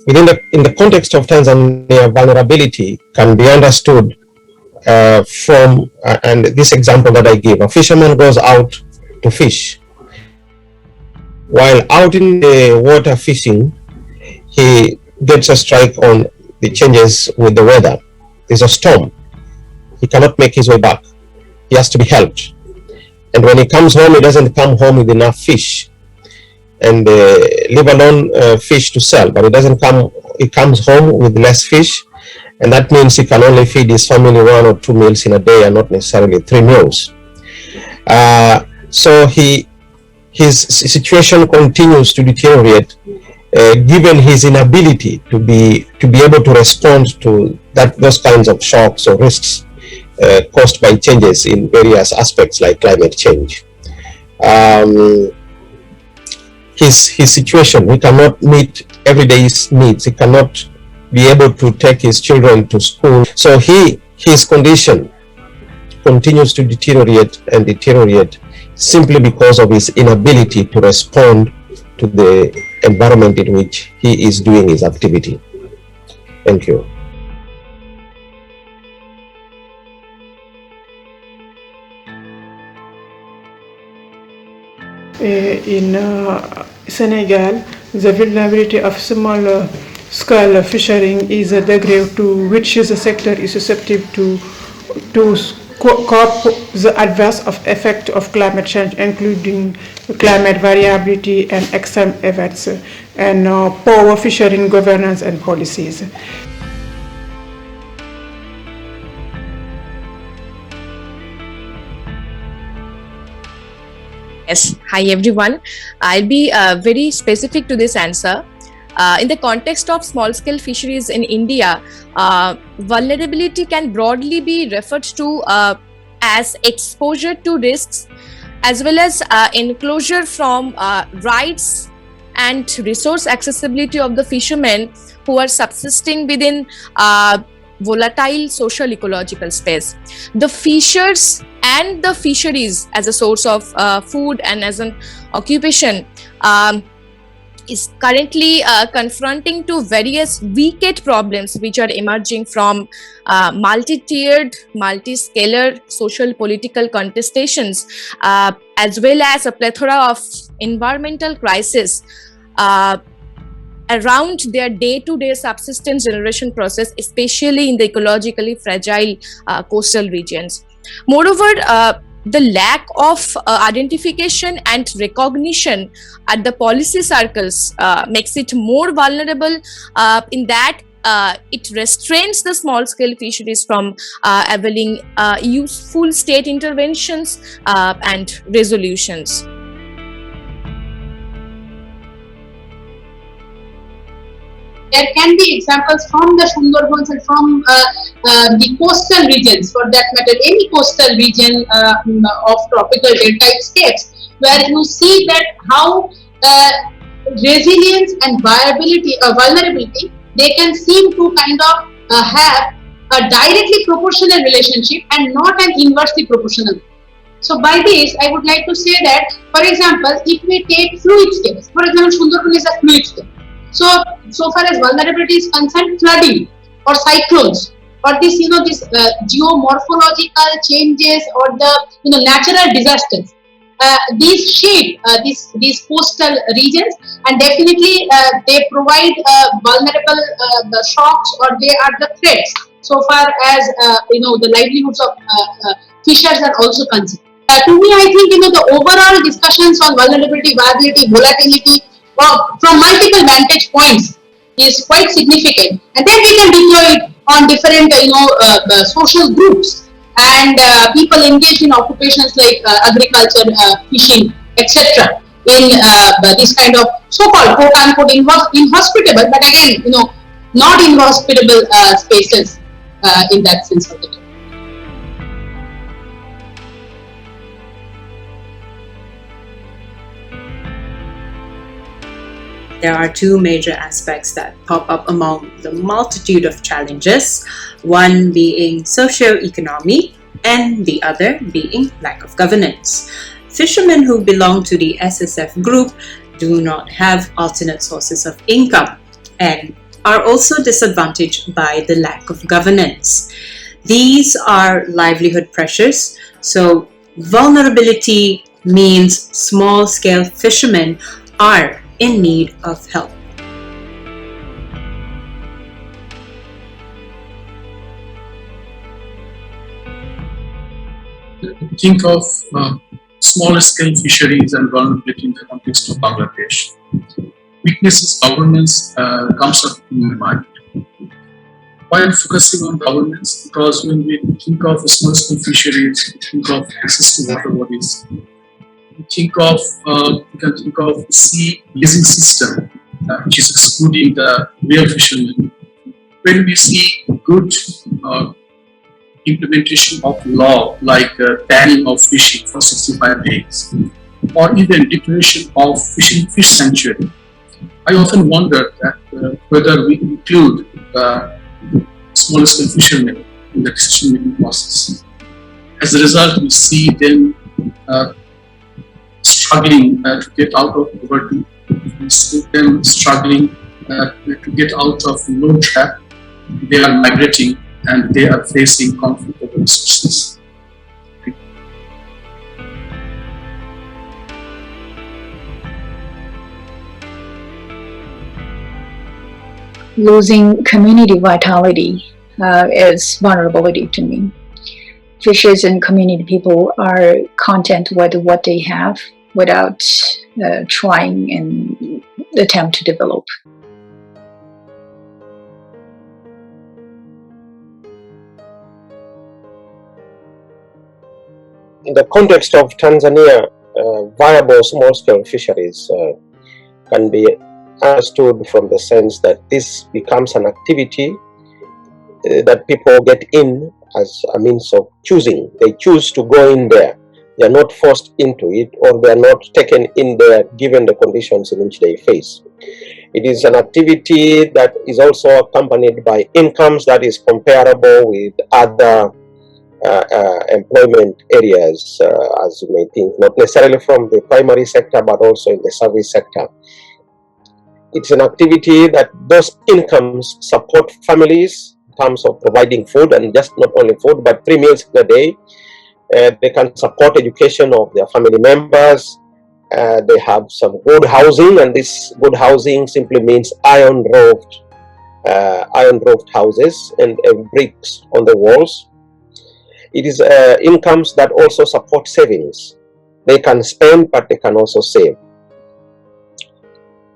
in the context of Tanzania, vulnerability can be understood from and this example that I give: a fisherman goes out to fish. While out in the water fishing, he gets a strike on the changes with the weather. There's a storm. He cannot make his way back. He has to be helped. And when he comes home, he doesn't come home with enough fish, and leave alone fish to sell. But he comes home with less fish, and that means he can only feed his family 1 or 2 meals in a day, and not necessarily 3 meals. So his situation continues to deteriorate, given his inability to be able to respond to those kinds of shocks or risks caused by changes in various aspects like climate change. His situation, he cannot meet everyday needs. He cannot be able to take his children to school. So his condition continues to deteriorate and deteriorate simply because of his inability to respond to the environment in which he is doing his activity. Thank you. In Senegal, the vulnerability of small scale fishing is a degree to which the sector is susceptible to cope the adverse effect of climate change, including climate variability and extreme events, and poor fishery governance and policies. Yes, hi everyone. I'll be very specific to this answer. In the context of small-scale fisheries in India, vulnerability can broadly be referred to as exposure to risks, as well as enclosure from rights and resource accessibility of the fishermen who are subsisting within volatile social ecological space. The fishers and the fisheries as a source of food and as an occupation is currently confronting to various wicked problems which are emerging from multi-tiered, multi-scalar social political contestations, as well as a plethora of environmental crises around their day-to-day subsistence generation process, especially in the ecologically fragile coastal regions. Moreover, the lack of identification and recognition at the policy circles makes it more vulnerable in that it restrains the small-scale fisheries from availing useful state interventions and resolutions. There can be examples from the Sundarbans and from the coastal regions, for that matter, any coastal region of tropical delta states, where you see that how resilience and vulnerability, they can seem to kind of have a directly proportional relationship and not an inversely proportional. So by this, I would like to say that, for example, if we take fluid states, for example, Sundarban is a fluid state. So far as vulnerability is concerned, flooding or cyclones or this, this geomorphological changes or the, natural disasters, these shape these coastal regions, and definitely they provide vulnerable the shocks, or they are the threats so far as the livelihoods of fishers are also concerned. To me, I think the overall discussions on vulnerability, viability, volatility from multiple vantage points is quite significant, and then we can deploy it on different social groups and people engaged in occupations like agriculture, fishing, etc. in this kind of so-called quote-unquote inhospitable, but again not inhospitable spaces in that sense of the term. There are two major aspects that pop up among the multitude of challenges, one being socio-economy and the other being lack of governance. Fishermen who belong to the SSF group do not have alternate sources of income and are also disadvantaged by the lack of governance. These are livelihood pressures. So vulnerability means small-scale fishermen are in need of help. Think of smaller scale fisheries and vulnerability in the context of Bangladesh. Weaknesses governance comes up in my mind. Why I'm focusing on governance? Because when we think of small scale fisheries, we think of access to water bodies. We can think of sea leasing system, which is excluding the real fishermen. When we see good implementation of law like banning of fishing for 65 days or even declaration of fishing fish sanctuary, I often wonder that whether we include small scale fishermen in the decision making process. As a result, we see them struggling to get out of poverty, we see them struggling to get out of loan trap. They are migrating and they are facing conflict of resources. Losing community vitality is vulnerability to me. Fishers and community people are content with what they have without trying and attempt to develop. In the context of Tanzania, viable small-scale fisheries can be understood from the sense that this becomes an activity that people get in as a means of choosing. They choose to go in there. They are not forced into it, or they are not taken in there given the conditions in which they face. It is an activity that is also accompanied by incomes that is comparable with other employment areas, as you may think, not necessarily from the primary sector, but also in the service sector. It's an activity that those incomes support families in terms of providing food, and just not only food, but 3 meals a day. They can support education of their family members. They have some good housing, and this good housing simply means iron-roofed houses and bricks on the walls. It is incomes that also support savings. They can spend, but they can also save.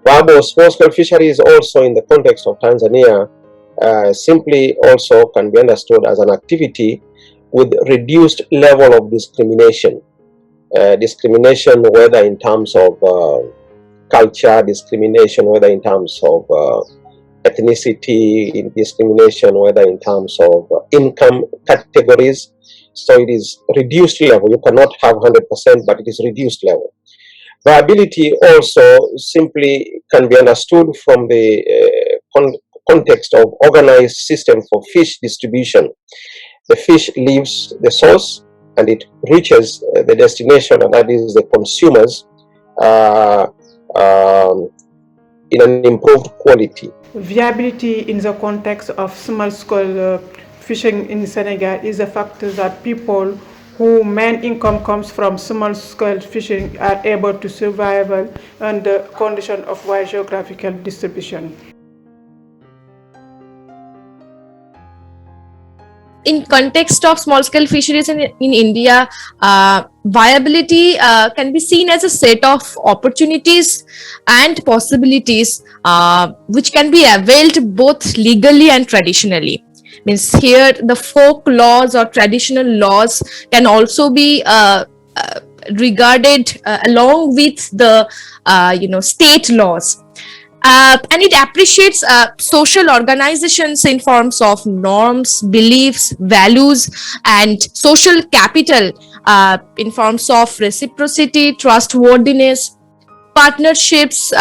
Viable small-scale fisheries also in the context of Tanzania simply also can be understood as an activity with reduced level of discrimination. Discrimination whether in terms of culture, discrimination whether in terms of ethnicity, discrimination whether in terms of income categories. So it is reduced level. You cannot have 100%, but it is reduced level. Viability also simply can be understood from the context of organized system for fish distribution. The fish leaves the source and it reaches the destination, and that is the consumers in an improved quality. Viability in the context of small-scale fishing in Senegal is a factor that people whose main income comes from small-scale fishing are able to survive under condition of wide geographical distribution. In context of small-scale fisheries in India, viability can be seen as a set of opportunities and possibilities which can be availed both legally and traditionally. Means here the folk laws or traditional laws can also be regarded along with the state laws. And it appreciates social organizations in forms of norms, beliefs, values, and social capital in forms of reciprocity, trustworthiness, partnerships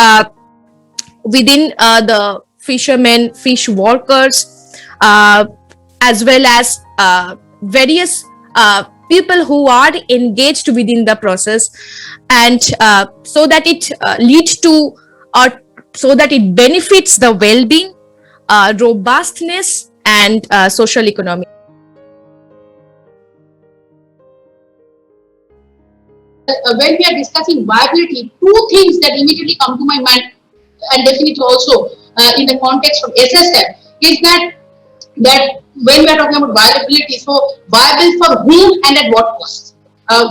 within the fishermen, fish workers, as well as various people who are engaged within the process, and so that it leads to or so that it benefits the well-being robustness, and social economic. When we are discussing viability, two things that immediately come to my mind, and definitely also in the context of SSF, is that when we are talking about viability, so viable for whom and at what cost?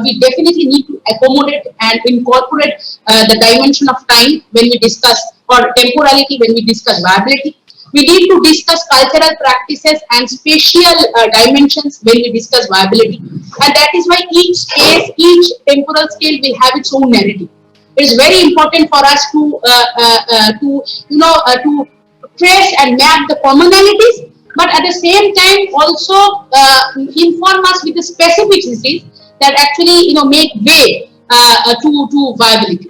We definitely need to accommodate and incorporate the dimension of time when we discuss, or temporality when we discuss viability. We need to discuss cultural practices and spatial dimensions when we discuss viability, and that is why each space, each temporal scale will have its own narrative. It is very important for us to trace and map the commonalities, but at the same time also inform us with the specificities that actually make way to viability.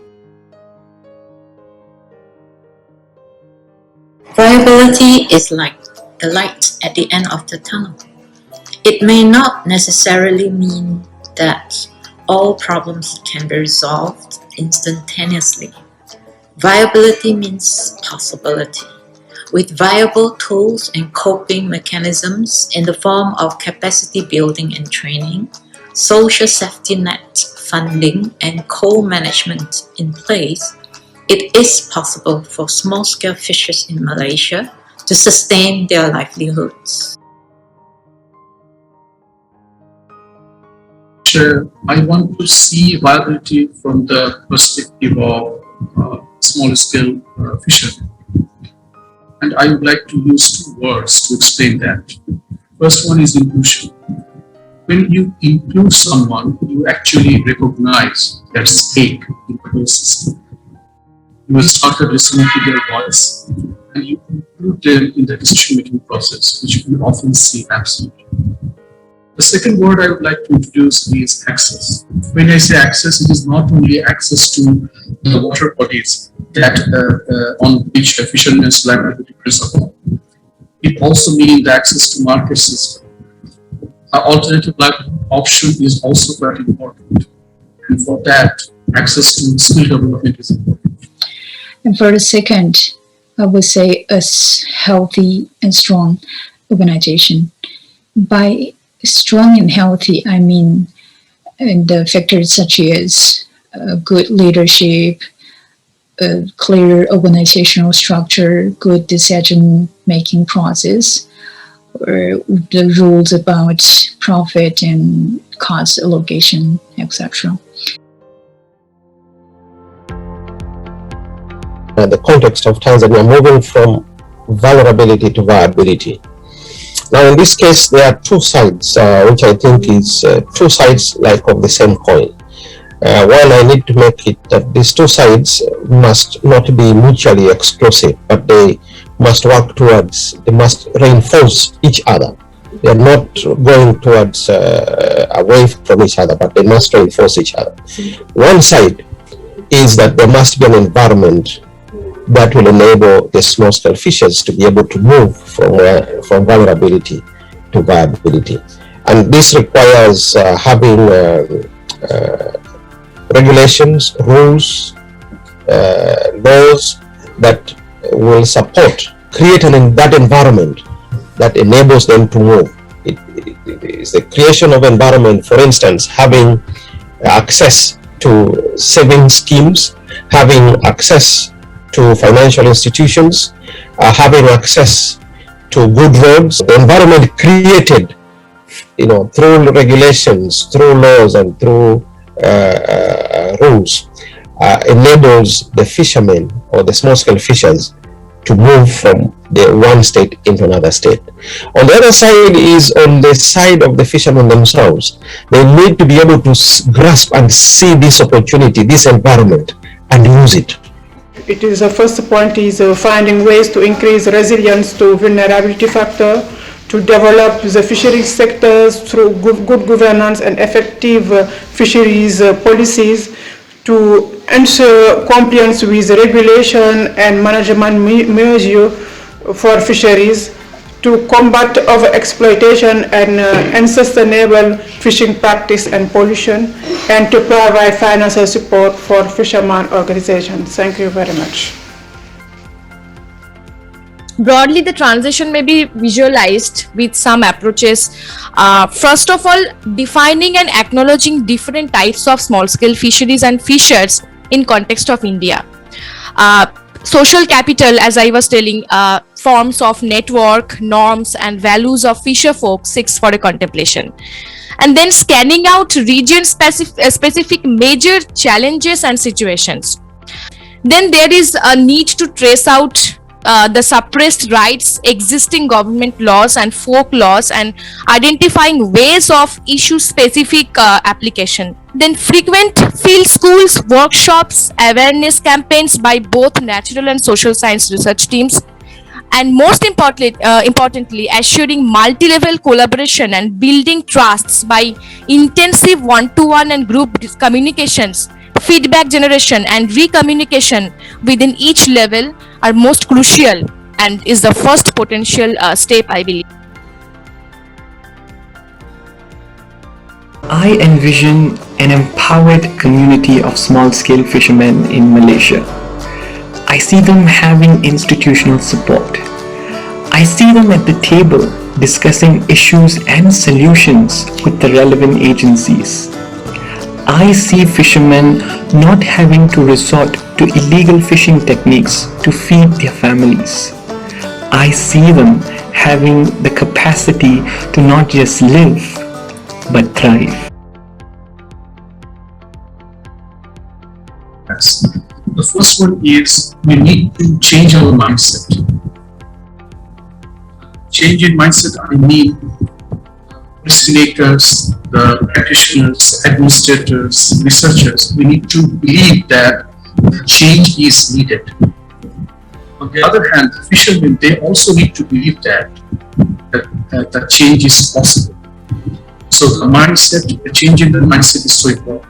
Viability is like the light at the end of the tunnel. It may not necessarily mean that all problems can be resolved instantaneously. Viability means possibility. With viable tools and coping mechanisms in the form of capacity building and training, social safety net funding, and co-management in place, it is possible for small-scale fishers in Malaysia to sustain their livelihoods. I want to see viability from the perspective of small-scale fishermen. And I would like to use two words to explain that. First one is inclusion. When you include someone, you actually recognize their stake in the whole system. You started listening to their voice, and you include them in the decision-making process, which we often see absent. The second word I would like to introduce is access. When I say access, it is not only access to the water bodies that on which the fishermen's livelihood depends upon. It also means the access to market system. An alternative livelihood option is also very important, and for that, access to skill development is important. And for the second, I would say a healthy and strong organization. By strong and healthy, I mean the factors such as good leadership, a clear organizational structure, good decision-making process, or the rules about profit and cost allocation, etc. The context of Tanzania, moving from vulnerability to viability. Now, in this case, there are two sides, which I think is two sides like of the same coin. One, I need to make it that these two sides must not be mutually exclusive, but they must work towards, they must reinforce each other. They are not going towards away from each other, but they must reinforce each other. One side is that there must be an environment that will enable the small-scale fishers to be able to move from vulnerability to viability. And this requires having regulations, rules, laws that will support, creating that environment that enables them to move. It is the creation of environment, for instance, having access to saving schemes, having access to financial institutions, having access to good roads. The environment created, through regulations, through laws, and through rules, enables the fishermen or the small-scale fishers to move from the one state into another state. On the other side is on the side of the fishermen themselves. They need to be able to grasp and see this opportunity, this environment, and use it. It is the first point is finding ways to increase resilience to vulnerability factor, to develop the fisheries sectors through good governance and effective fisheries policies, to ensure compliance with regulation and management measures for fisheries, to combat overexploitation and unsustainable fishing practice and pollution, and to provide financial support for fishermen organizations. Thank you very much. Broadly, the transition may be visualized with some approaches. First of all, defining and acknowledging different types of small-scale fisheries and fishers in context of India. Social capital, as I was telling, forms of network, norms, and values of fisher folk seeks for a contemplation. And then scanning out region-specific major challenges and situations. Then there is a need to trace out the suppressed rights, existing government laws and folk laws, and identifying ways of issue-specific application. Then frequent field schools, workshops, awareness campaigns by both natural and social science research teams, and most importantly, assuring multi-level collaboration and building trusts by intensive one-to-one and group communications, feedback generation and recommunication within each level are most crucial and is the first potential step, I believe. I envision an empowered community of small-scale fishermen in Malaysia. I see them having institutional support. I see them at the table discussing issues and solutions with the relevant agencies. I see fishermen not having to resort to illegal fishing techniques to feed their families. I see them having the capacity to not just live, but thrive. The first one is we need to change our mindset. Change in mindset, I mean policymakers, the practitioners, administrators, researchers, we need to believe that change is needed. On the other hand, the fishermen, they also need to believe that change is possible. So the mindset, the change in the mindset is so important.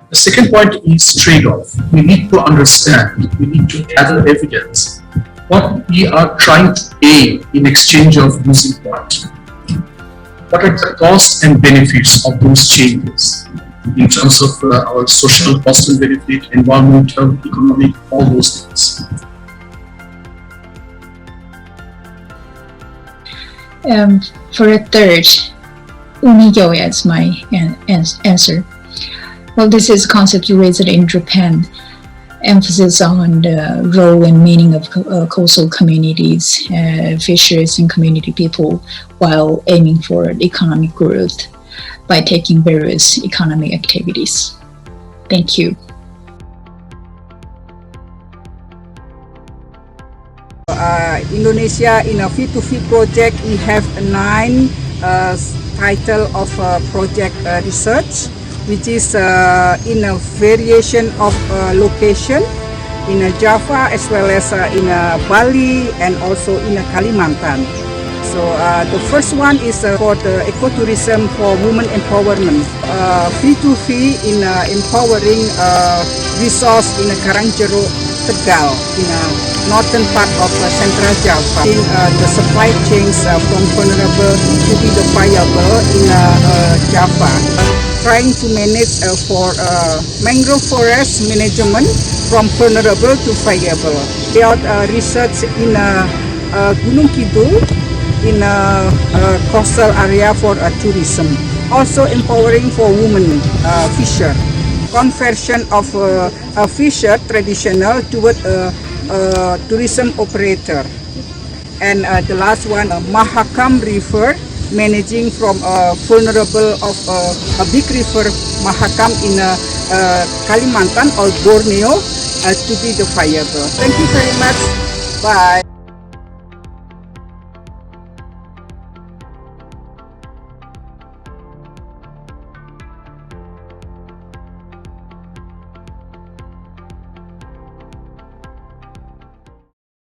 The second point is trade-off. We need to understand, we need to gather evidence, what we are trying to gain in exchange of using what. What are the costs and benefits of those changes in terms of our social cost and benefit, environmental, economic, all those things. For a third, Uniyo as my answer. Well, this is a concept raised in Japan, emphasis on the role and meaning of coastal communities, fishers and community people, while aiming for economic growth by taking various economic activities. Thank you. Indonesia in a Fit2Fit project, we have 9 title of project research, which is in a variation of location in Java as well as in Bali and also in Kalimantan. So the first one is for the ecotourism for women empowerment. Fit2Fit in empowering resource in Karangjero, Tegal, in northern part of central Java. In the supply chains from vulnerable to be the viable in Java. Trying to manage for mangrove forest management from vulnerable to viable. They are research in Gunung Kidul in a coastal area for tourism. Also empowering for women fisher. Conversion of a fisher traditional toward a tourism operator. And the last one, Mahakam River, managing from vulnerable of a big river Mahakam in Kalimantan or Borneo to be the viable. Thank you very much. Bye.